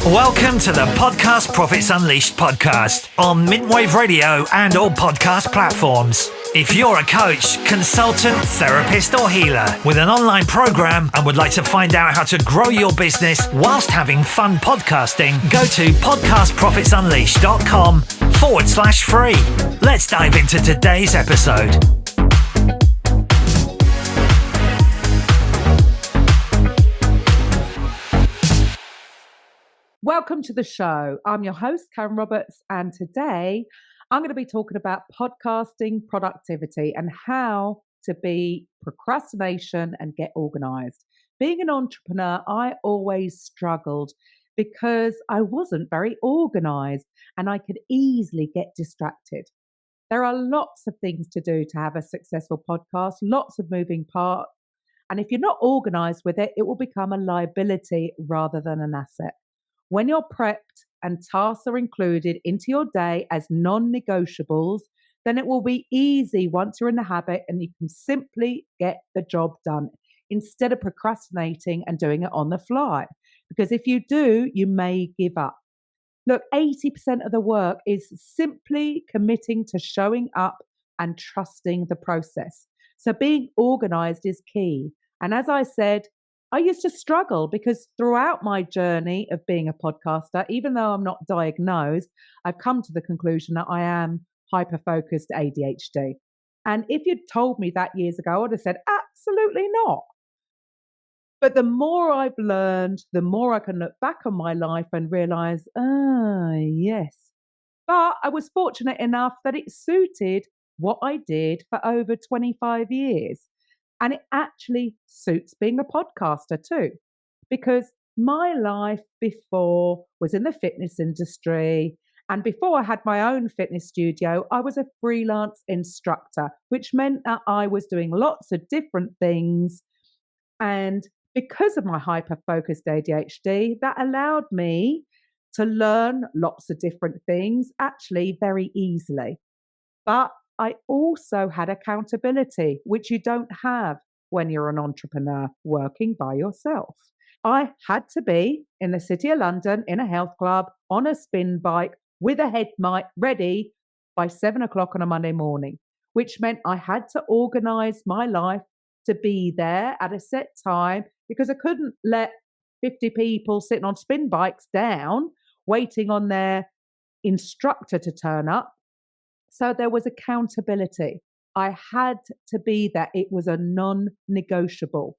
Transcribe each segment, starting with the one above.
Welcome to the Podcast Profits Unleashed podcast on Mintwave Radio and all podcast platforms. If you're a coach, consultant, therapist or healer with an online program and would like to find out how to grow your business whilst having fun podcasting, go to podcastprofitsunleashed.com/free. Let's dive into today's episode. Welcome to the show. I'm your host, Karen Roberts, and today I'm going to be talking about podcasting productivity and how to beat procrastination and get organized. Being an entrepreneur, I always struggled because I wasn't very organized and I could easily get distracted. There are lots of things to do to have a successful podcast, lots of moving parts, and if you're not organized with it, it will become a liability rather than an asset. When you're prepped and tasks are included into your day as non-negotiables, then it will be easy once you're in the habit and you can simply get the job done instead of procrastinating and doing it on the fly. Because if you do, you may give up. Look, 80% of the work is simply committing to showing up and trusting the process. So being organized is key. And as I said, I used to struggle because throughout my journey of being a podcaster, even though I'm not diagnosed, I've come to the conclusion that I am hyper-focused ADHD. And if you'd told me that years ago, I would have said, absolutely not. But the more I've learned, the more I can look back on my life and realize, yes. But I was fortunate enough that it suited what I did for over 25 years. And it actually suits being a podcaster too, because my life before was in the fitness industry. And before I had my own fitness studio, I was a freelance instructor, which meant that I was doing lots of different things. And because of my hyper-focused ADHD, that allowed me to learn lots of different things, actually very easily. But I also had accountability, which you don't have when you're an entrepreneur working by yourself. I had to be in the City of London in a health club on a spin bike with a head mic ready by 7 o'clock on a Monday morning, which meant I had to organize my life to be there at a set time because I couldn't let 50 people sitting on spin bikes down, waiting on their instructor to turn up. So there was accountability. I had to be there. It was a non-negotiable.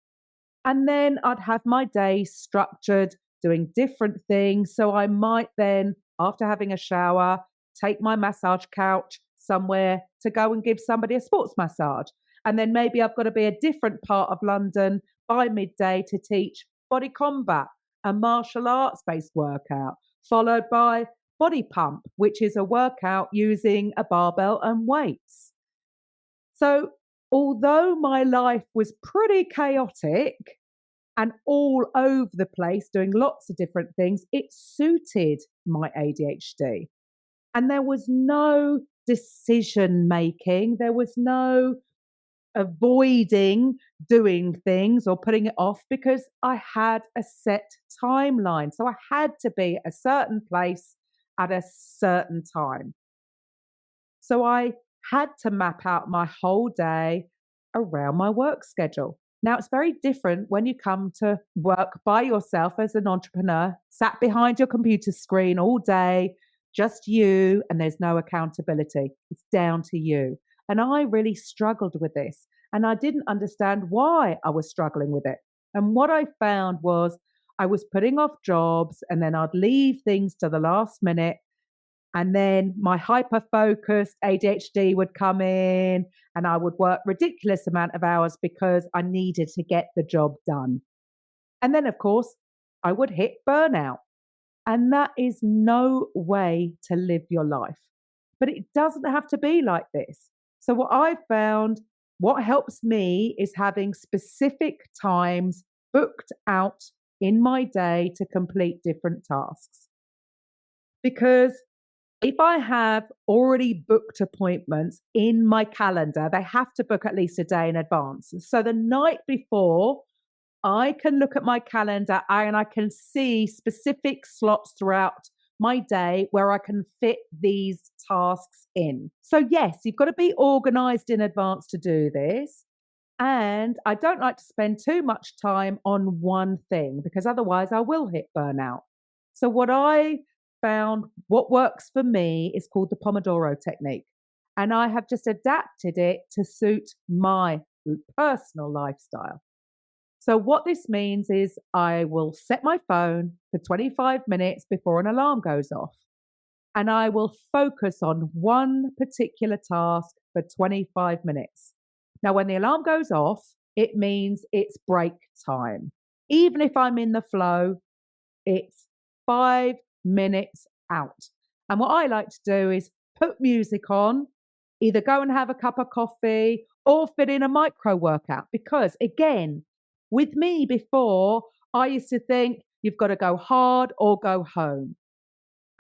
And then I'd have my day structured, doing different things. So I might then, after having a shower, take my massage couch somewhere to go and give somebody a sports massage. And then maybe I've got to be a different part of London by midday to teach body combat, a martial arts-based workout, followed by body pump, which is a workout using a barbell and weights. So although my life was pretty chaotic and all over the place doing lots of different things, it suited my ADHD. And there was no decision making. There was no avoiding doing things or putting it off because I had a set timeline. So I had to be at a certain place at a certain time. So I had to map out my whole day around my work schedule. Now, it's very different when you come to work by yourself as an entrepreneur, sat behind your computer screen all day, just you, and there's no accountability. It's down to you. And I really struggled with this, and I didn't understand why I was struggling with it. And what I found was I was putting off jobs and then I'd leave things to the last minute. And then my hyper-focused ADHD would come in and I would work ridiculous amount of hours because I needed to get the job done. And then, of course, I would hit burnout. And that is no way to live your life. But it doesn't have to be like this. So what I've found, what helps me is having specific times booked out in my day to complete different tasks. Because if I have already booked appointments in my calendar, they have to book at least a day in advance. So the night before, I can look at my calendar and I can see specific slots throughout my day where I can fit these tasks in. So, yes, you've got to be organized in advance to do this. And I don't like to spend too much time on one thing because otherwise I will hit burnout. So, what I found, what works for me is called the Pomodoro technique. And I have just adapted it to suit my personal lifestyle. So, what this means is I will set my phone for 25 minutes before an alarm goes off, and I will focus on one particular task for 25 minutes. Now, when the alarm goes off, it means it's break time. Even if I'm in the flow, it's 5 minutes out. And what I like to do is put music on, either go and have a cup of coffee or fit in a micro workout. Because again, with me before, I used to think you've got to go hard or go home.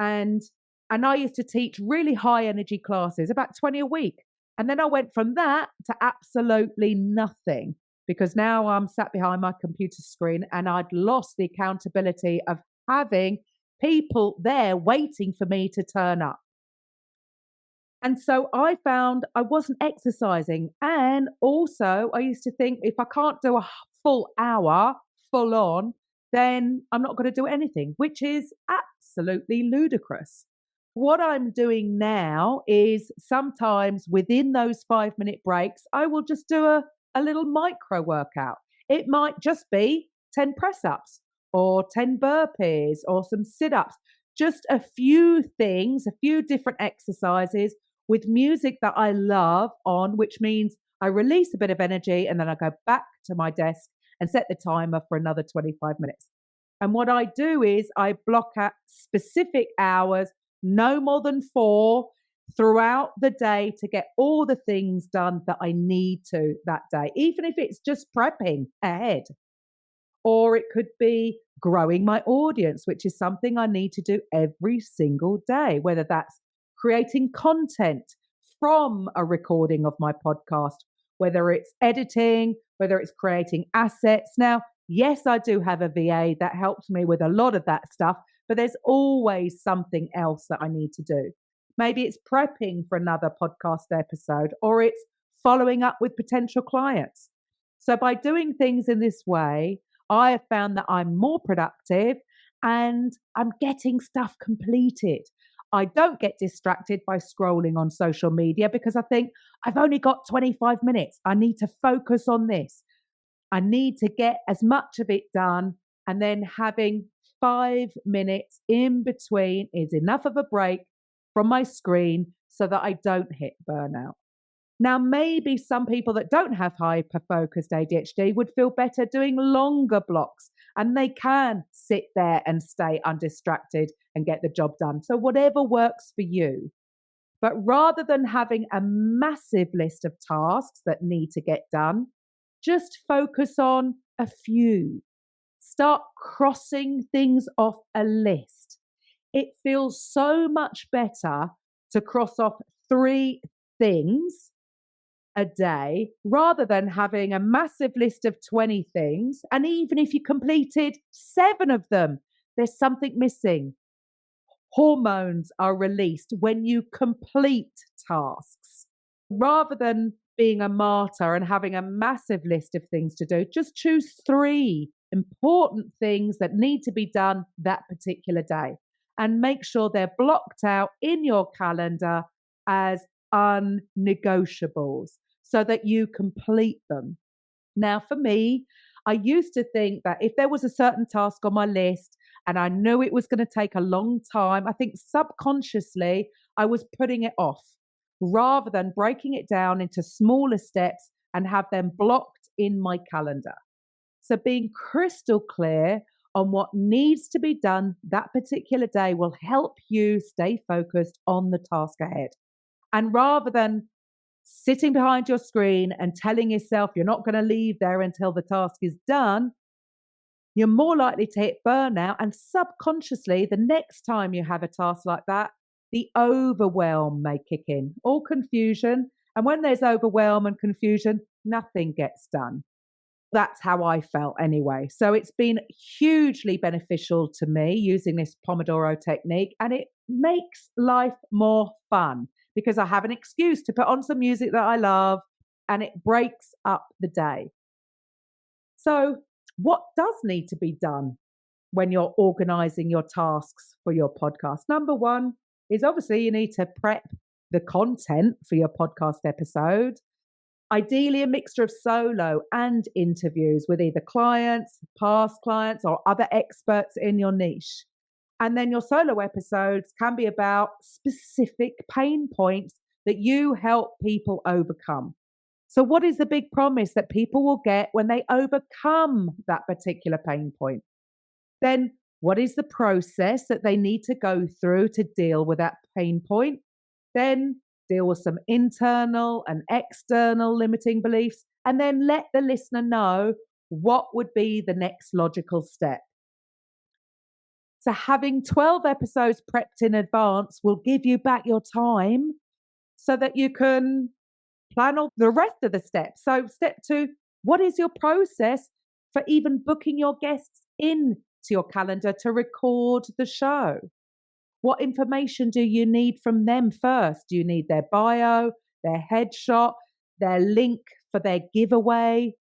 And I used to teach really high energy classes, about 20 a week. And then I went from that to absolutely nothing because now I'm sat behind my computer screen and I'd lost the accountability of having people there waiting for me to turn up. And so I found I wasn't exercising. And also, I used to think if I can't do a full hour full on, then I'm not going to do anything, which is absolutely ludicrous. What I'm doing now is sometimes within those 5 minute breaks, I will just do a little micro workout. It might just be 10 press ups or 10 burpees or some sit ups, just a few things, a few different exercises with music that I love on, which means I release a bit of energy and then I go back to my desk and set the timer for another 25 minutes. And what I do is I block out specific hours, no more than 4 throughout the day to get all the things done that I need to that day, even if it's just prepping ahead. Or it could be growing my audience, which is something I need to do every single day, whether that's creating content from a recording of my podcast, whether it's editing, whether it's creating assets. Now, yes, I do have a VA that helps me with a lot of that stuff, but there's always something else that I need to do. Maybe it's prepping for another podcast episode, or it's following up with potential clients. So by doing things in this way, I have found that I'm more productive and I'm getting stuff completed. I don't get distracted by scrolling on social media because I think I've only got 25 minutes. I need to focus on this. I need to get as much of it done, and then having 5 minutes in between is enough of a break from my screen so that I don't hit burnout. Now, maybe some people that don't have hyper focused ADHD would feel better doing longer blocks and they can sit there and stay undistracted and get the job done. So, whatever works for you. But rather than having a massive list of tasks that need to get done, just focus on a few. Start crossing things off a list. It feels so much better to cross off 3 things a day rather than having a massive list of 20 things. And even if you completed 7 of them, there's something missing. Hormones are released when you complete tasks. Rather than being a martyr and having a massive list of things to do, just choose 3 important things that need to be done that particular day and make sure they're blocked out in your calendar as unnegotiables so that you complete them. Now, for me, I used to think that if there was a certain task on my list and I knew it was going to take a long time, I think subconsciously I was putting it off rather than breaking it down into smaller steps and have them blocked in my calendar. So being crystal clear on what needs to be done that particular day will help you stay focused on the task ahead. And rather than sitting behind your screen and telling yourself you're not going to leave there until the task is done, you're more likely to hit burnout. And subconsciously, the next time you have a task like that, the overwhelm may kick in or confusion. And when there's overwhelm and confusion, nothing gets done. That's how I felt anyway. So it's been hugely beneficial to me using this Pomodoro technique, and it makes life more fun because I have an excuse to put on some music that I love and it breaks up the day. So, what does need to be done when you're organizing your tasks for your podcast? Number one is obviously you need to prep the content for your podcast episode. Ideally, a mixture of solo and interviews with either clients, past clients, or other experts in your niche. And then your solo episodes can be about specific pain points that you help people overcome. So, what is the big promise that people will get when they overcome that particular pain point? Then, what is the process that they need to go through to deal with that pain point? Then, deal with some internal and external limiting beliefs, and then let the listener know what would be the next logical step. So, having 12 episodes prepped in advance will give you back your time so that you can plan all the rest of the steps. So, step two, what is your process for even booking your guests in to your calendar to record the show? What information do you need from them first? Do you need their bio, their headshot, their link for their giveaway?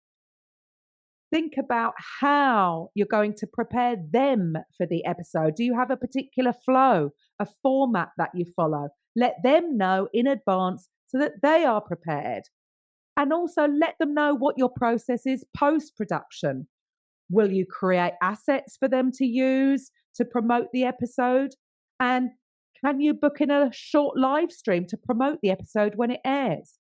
Think about how you're going to prepare them for the episode. Do you have a particular flow, a format that you follow? Let them know in advance so that they are prepared. And also let them know what your process is post production. Will you create assets for them to use to promote the episode? And can you book in a short live stream to promote the episode when it airs?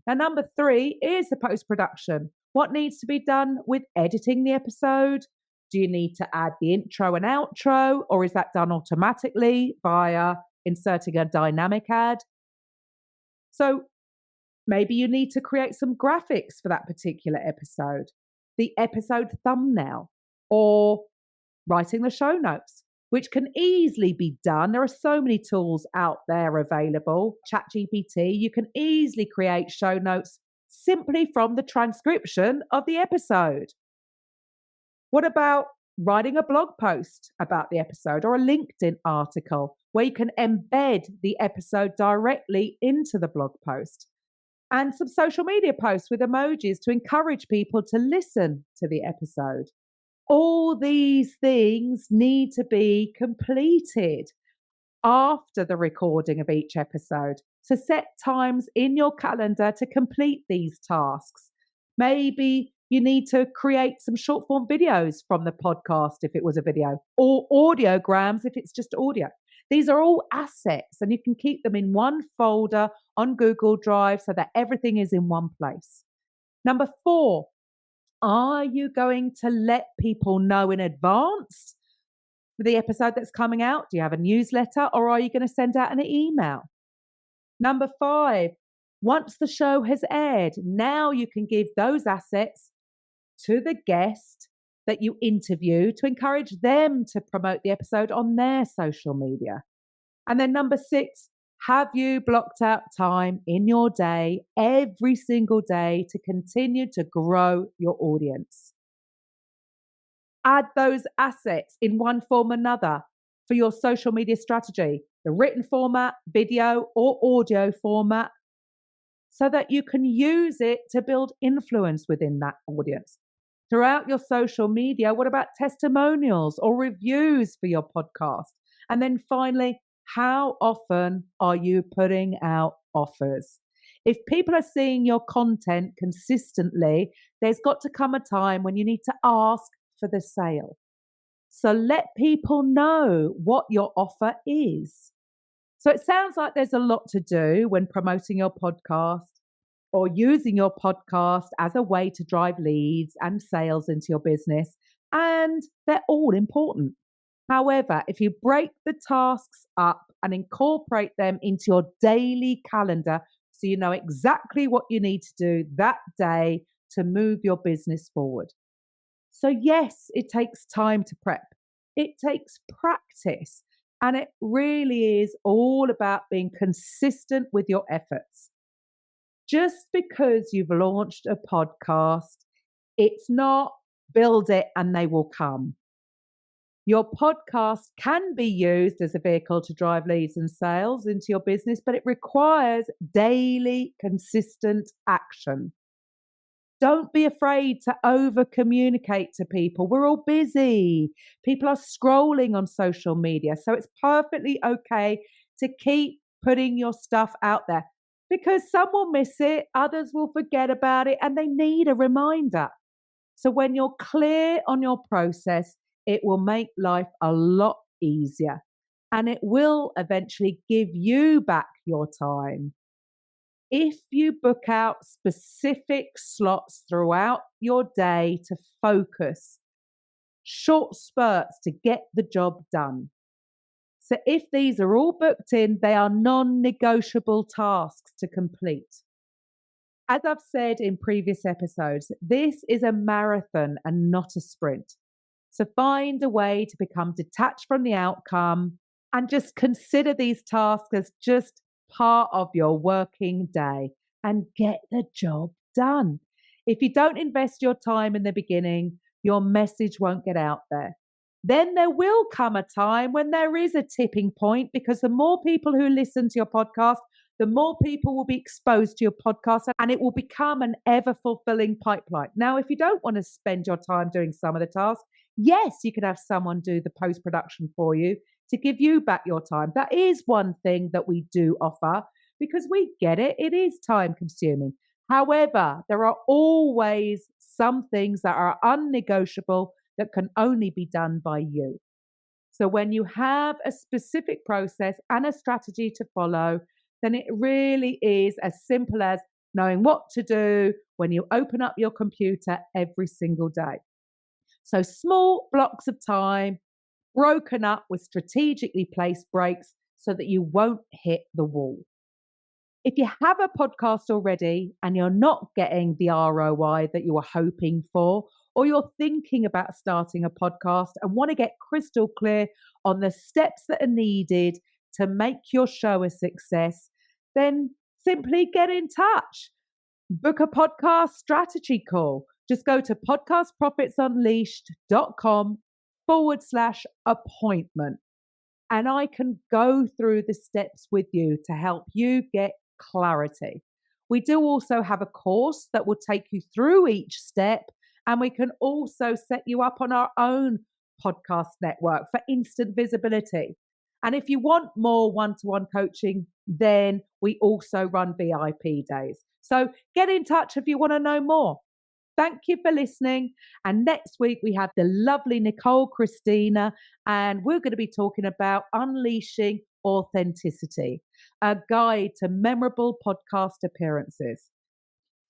Now, number three is the post production. What needs to be done with editing the episode? Do you need to add the intro and outro, or is that done automatically via inserting a dynamic ad? So maybe you need to create some graphics for that particular episode, the episode thumbnail, or writing the show notes, which can easily be done. There are so many tools out there available. ChatGPT, you can easily create show notes simply from the transcription of the episode. What about writing a blog post about the episode or a LinkedIn article where you can embed the episode directly into the blog post? And some social media posts with emojis to encourage people to listen to the episode. All these things need to be completed after the recording of each episode. So set times in your calendar to complete these tasks. Maybe you need to create some short form videos from the podcast if it was a video, or audiograms if it's just audio. These are all assets and you can keep them in one folder on Google Drive so that everything is in one place. Number four, are you going to let people know in advance for the episode that's coming out? Do you have a newsletter, or are you going to send out an email? Number five, once the show has aired, now you can give those assets to the guest that you interview to encourage them to promote the episode on their social media. And then number six, have you blocked out time in your day, every single day, to continue to grow your audience? Add those assets in one form or another for your social media strategy, the written format, video, or audio format, so that you can use it to build influence within that audience. Throughout your social media, what about testimonials or reviews for your podcast? And then finally, how often are you putting out offers? If people are seeing your content consistently, there's got to come a time when you need to ask for the sale. So let people know what your offer is. So it sounds like there's a lot to do when promoting your podcast or using your podcast as a way to drive leads and sales into your business. And they're all important. However, if you break the tasks up and incorporate them into your daily calendar so you know exactly what you need to do that day to move your business forward. So yes, it takes time to prep. It takes practice. And it really is all about being consistent with your efforts. Just because you've launched a podcast It's not build it and they will come. Your podcast can be used as a vehicle to drive leads and sales into your business, but it requires daily, consistent action. Don't be afraid to over communicate to people. We're all busy. People are scrolling on social media. So it's perfectly okay to keep putting your stuff out there because some will miss it, others will forget about it, and they need a reminder. So when you're clear on your process, it will make life a lot easier and it will eventually give you back your time. If you book out specific slots throughout your day to focus, short spurts to get the job done. So if these are all booked in, they are non-negotiable tasks to complete. As I've said in previous episodes, this is a marathon and not a sprint. So find a way to become detached from the outcome and just consider these tasks as just part of your working day and get the job done. If you don't invest your time in the beginning, your message won't get out there. Then there will come a time when there is a tipping point because the more people who listen to your podcast, the more people will be exposed to your podcast and it will become an ever-fulfilling pipeline. Now, if you don't want to spend your time doing some of the tasks, yes, you can have someone do the post-production for you to give you back your time. That is one thing that we do offer because we get it. It is time-consuming. However, there are always some things that are unnegotiable that can only be done by you. So when you have a specific process and a strategy to follow, then it really is as simple as knowing what to do when you open up your computer every single day. So small blocks of time broken up with strategically placed breaks so that you won't hit the wall. If you have a podcast already and you're not getting the ROI that you were hoping for, or you're thinking about starting a podcast and want to get crystal clear on the steps that are needed to make your show a success, then simply get in touch. Book a podcast strategy call. Just go to podcastprofitsunleashed.com/appointment. And I can go through the steps with you to help you get clarity. We do also have a course that will take you through each step, and we can also set you up on our own podcast network for instant visibility. And if you want more one-to-one coaching, then we also run VIP days. So get in touch if you want to know more. Thank you for listening. And next week we have the lovely Nicole Christina, and we're going to be talking about unleashing authenticity, a guide to memorable podcast appearances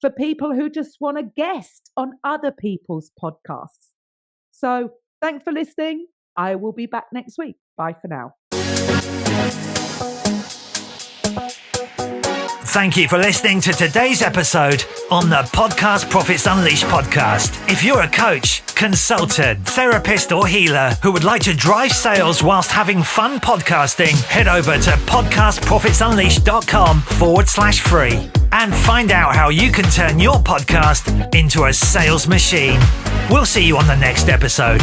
for people who just want to guest on other people's podcasts. So thanks for listening. I will be back next week. Bye for now. Thank you for listening to today's episode on the Podcast Profits Unleashed podcast. If you're a coach, consultant, therapist, or healer who would like to drive sales whilst having fun podcasting, head over to podcastprofitsunleashed.com/free and find out how you can turn your podcast into a sales machine. We'll see you on the next episode.